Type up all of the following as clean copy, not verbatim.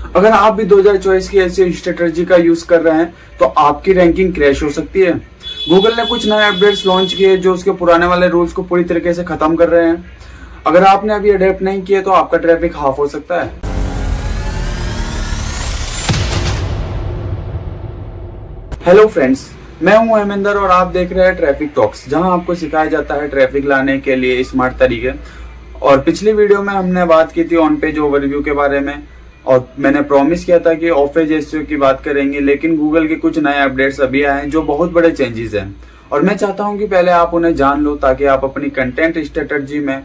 अगर आप भी 2024 की ऐसी स्ट्रेटजी का यूज कर रहे हैं तो आपकी रैंकिंग क्रैश हो सकती है। गूगल ने कुछ नए अपडेट्स लॉन्च किए जो उसके पुराने वाले रूल्स को पूरी तरीके से खत्म कर रहे हैं। अगर आपने अभी अडेप्ट नहीं किए तो आपका ट्रैफिक हाफ हो सकता है। हेलो फ्रेंड्स, मैं हूं हेमेंद्र और आप देख रहे हैं ट्रैफिक टॉक्स, जहां आपको सिखाया जाता है ट्रैफिक लाने के लिए स्मार्ट तरीके। और पिछली वीडियो में हमने बात की थी ऑन पेज ओवरव्यू के बारे में और मैंने प्रॉमिस किया था कि ऑफ पेज एसईओ की बात करेंगे, लेकिन गूगल के कुछ नए अपडेट्स अभी आए हैं जो बहुत बड़े चेंजेस हैं और मैं चाहता हूं कि पहले आप उन्हें जान लो ताकि आप अपनी कंटेंट स्ट्रेटजी में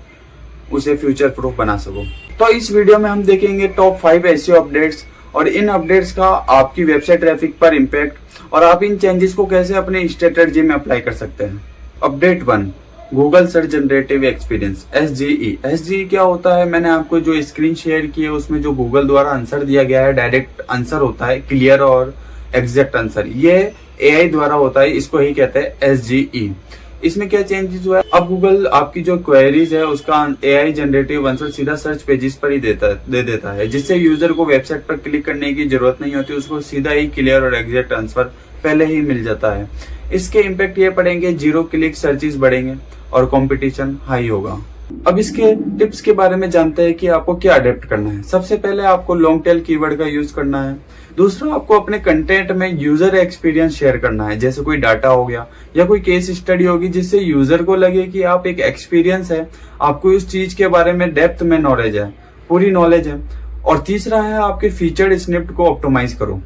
उसे फ्यूचर प्रूफ बना सको। तो इस वीडियो में हम देखेंगे टॉप 5 एसईओ अपडेट्स और इन अपडेट्स का आपकी वेबसाइट ट्रैफिक पर इम्पैक्ट और आप इन चेंजेस को कैसे अपने स्ट्रेटजी में अप्लाई कर सकते हैं। Update 1, Google search generative experience, SGE क्या होता है? मैंने आपको जो स्क्रीन शेयर की है उसमें जो गूगल द्वारा आंसर दिया गया है, डायरेक्ट आंसर होता है, क्लियर और एग्जैक्ट आंसर, ये AI द्वारा होता है, इसको ही कहते हैं SGE। इसमें क्या चेंजेस हुआ है? अब गूगल आपकी जो क्वेरीज है उसका AI जनरेटिव आंसर सीधा सर्च पेजेस पर ही दे देता है, जिससे यूजर को वेबसाइट पर क्लिक करने की जरूरत नहीं होती, उसको सीधा ही क्लियर और एग्जैक्ट आंसर पहले ही मिल जाता है। इसके इम्पैक्ट ये पड़ेंगे, 0 क्लिक सर्चेस बढ़ेंगे और कंपटीशन हाई होगा। अब इसके टिप्स के बारे में जानते हैं कि आपको क्या अडेप्ट करना है। सबसे पहले आपको लॉन्ग टेल कीवर्ड का यूज करना है। दूसरा, आपको अपने कंटेंट में यूजर एक्सपीरियंस शेयर करना है, जैसे कोई डाटा हो गया या कोई केस स्टडी होगी, जिससे यूजर को लगे कि आप एक एक्सपीरियंस है, आपको उस चीज के बारे में डेप्थ में नॉलेज है, पूरी नॉलेज है। और तीसरा है आपके फीचर्ड स्निप्ट को ऑप्टिमाइज करो।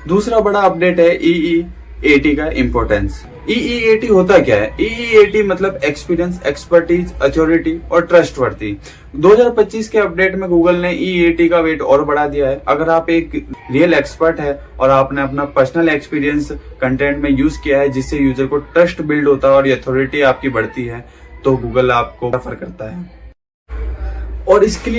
दूसरा बड़ा अपडेट है EEAT का इम्पोर्टेंस। EEAT होता क्या है? EEAT मतलब एक्सपीरियंस, एक्सपर्टीज, अथॉरिटी और ट्रस्टवर्दी। 2025 के अपडेट में गूगल ने EEAT का वेट और बढ़ा दिया है। अगर आप एक रियल एक्सपर्ट है और आपने अपना पर्सनल एक्सपीरियंस कंटेंट में यूज किया है, जिससे यूजर को ट्रस्ट बिल्ड होता है और अथॉरिटी आपकी बढ़ती है, तो गूगल आपको रेफर करता है। और इसके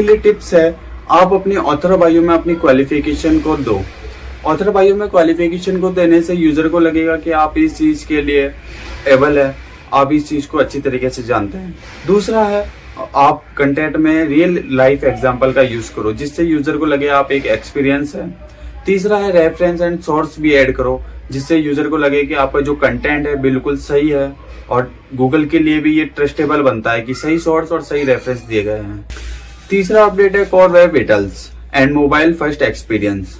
लिए टिप्स है, आप अपने ऑथर बायो में अपनी क्वालिफिकेशन को दो। ऑथर बायो में क्वालिफिकेशन को देने से यूजर को लगेगा कि आप इस चीज के लिए एबल है, आप इस चीज को अच्छी तरीके से जानते हैं। दूसरा है, आप कंटेंट में रियल लाइफ एग्जांपल का यूज करो, जिससे यूजर को लगे आप एक एक्सपीरियंस है। तीसरा है, रेफरेंस एंड सोर्स भी ऐड करो, जिससे यूजर को लगे कि आपका जो कंटेंट है बिल्कुल सही है और गूगल के लिए भी ये ट्रस्टेबल बनता है कि सही सोर्स और सही रेफरेंस दिए गए हैं। तीसरा अपडेट है core web vitals and mobile first experience.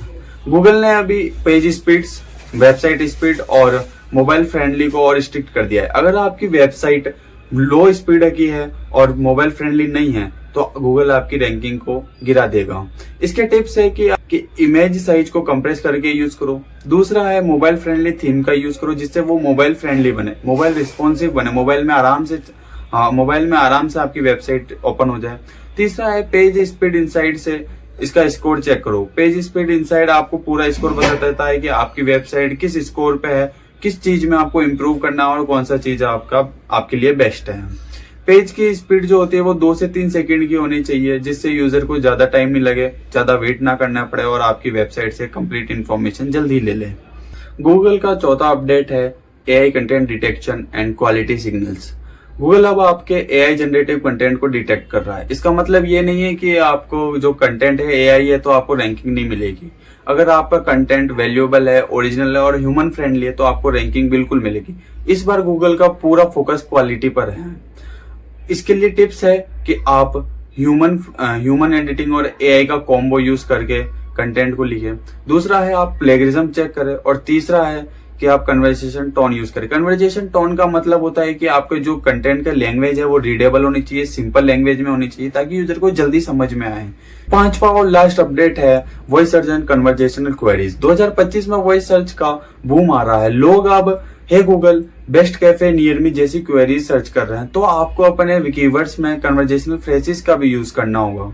Google ने अभी पेज स्पीड्स, वेबसाइट स्पीड और मोबाइल फ्रेंडली को और स्ट्रिक्ट कर दिया है। अगर आपकी वेबसाइट लो स्पीड की है और मोबाइल फ्रेंडली नहीं है तो गूगल आपकी रैंकिंग को गिरा देगा। इसके टिप्स है कि आपकी इमेज साइज को कंप्रेस करके यूज करो। दूसरा है, मोबाइल फ्रेंडली थीम का यूज करो, जिससे वो मोबाइल फ्रेंडली बने, मोबाइल रिस्पॉन्सिव बने, मोबाइल में आराम से आपकी वेबसाइट ओपन हो जाए। तीसरा है, पेज स्पीड इनसाइड से इसका स्कोर चेक करो। पेज स्पीड इनसाइड आपको पूरा स्कोर बता देता है कि आपकी वेबसाइट किस स्कोर पे है, किस चीज में आपको इम्प्रूव करना है और कौन सा चीज आपके लिए बेस्ट है। पेज की स्पीड जो होती है वो 2 से 3 सेकंड की होनी चाहिए, जिससे यूजर को ज्यादा टाइम नहीं लगे, ज्यादा वेट ना करना पड़े और आपकी वेबसाइट से कंप्लीट इन्फॉर्मेशन जल्दी ले ले। गूगल का चौथा अपडेट है AI content detection and quality signals. Google अब आपके AI जनरेटिव कंटेंट को डिटेक्ट कर रहा है। इसका मतलब ये नहीं है कि आपको जो कंटेंट है AI है तो आपको रैंकिंग नहीं मिलेगी। अगर आपका कंटेंट वैल्यूएबल है, ओरिजिनल है और ह्यूमन फ्रेंडली है तो आपको रैंकिंग बिल्कुल मिलेगी। इस बार गूगल का पूरा फोकस क्वालिटी पर है। इसके लिए टिप्स है कि आप ह्यूमन एडिटिंग और AI का कॉम्बो यूज करके कंटेंट को लिखे। दूसरा है, आप प्लेगरिज्म चेक करें। और तीसरा है कि आप कन्वर्सेशन टोन यूज करें। कन्वर्सेशन टोन का मतलब होता है कि आपके जो कंटेंट का लैंग्वेज है वो रीडेबल होनी चाहिए, सिंपल लैंग्वेज में होनी चाहिए, ताकि यूजर को जल्दी समझ में आए। पांचवा और लास्ट अपडेट है voice search and conversational queries. 2025 में वॉइस सर्च का बूम आ रहा है। लोग अब hey Google, best cafe near me जैसी क्वेरीज सर्च कर रहे हैं, तो आपको अपने कीवर्ड्स में कन्वर्सेशनल फ्रेजेस का भी यूज करना होगा।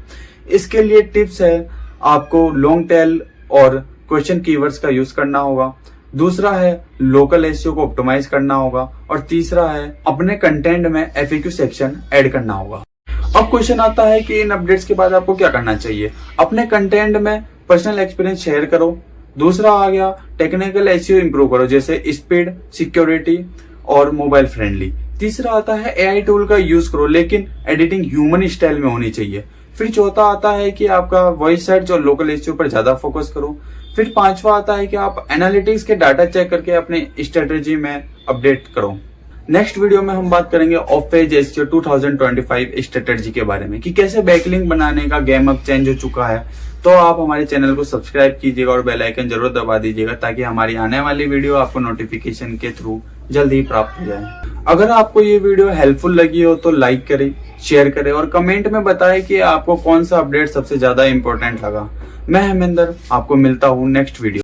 इसके लिए टिप्स है, आपको लॉन्ग टेल और क्वेश्चन कीवर्ड्स का यूज करना होगा। दूसरा है, लोकल एसईओ को ऑप्टिमाइज करना होगा। और तीसरा है, अपने कंटेंट में FAQ सेक्शन ऐड करना होगा। अब क्वेश्चन आता है कि इन अपडेट्स के बाद आपको क्या करना चाहिए। अपने कंटेंट में पर्सनल एक्सपीरियंस शेयर करो। दूसरा आ गया, टेक्निकल एसईओ इंप्रूव करो, जैसे स्पीड, सिक्योरिटी और मोबाइल फ्रेंडली। तीसरा आता है AI टूल का यूज करो, लेकिन एडिटिंग ह्यूमन स्टाइल में होनी चाहिए। फिर चौथा आता है कि आपका वॉइस सर्च और लोकल एसईओ पर ज्यादा फोकस करो। फिर पांचवा आता है कि आप एनालिटिक्स के डाटा चेक करके अपने स्ट्रेटेजी में अपडेट करो। नेक्स्ट वीडियो में हम बात करेंगे ऑफ पेज एसईओ 2025 स्ट्रेटेजी के बारे में कि कैसे बैकलिंक बनाने का गेम अब चेंज हो चुका है। तो आप हमारे चैनल को सब्सक्राइब कीजिएगा और बेल आइकन जरूर दबा दीजिएगा ताकि हमारी आने वाली वीडियो आपको नोटिफिकेशन के थ्रू जल्दी ही प्राप्त हो जाए। अगर आपको ये वीडियो हेल्पफुल लगी हो तो लाइक करें, शेयर करें और कमेंट में बताएं कि आपको कौन सा अपडेट सबसे ज्यादा इंपॉर्टेंट लगा। मैं हेमेंद्र आपको मिलता हूँ नेक्स्ट वीडियो।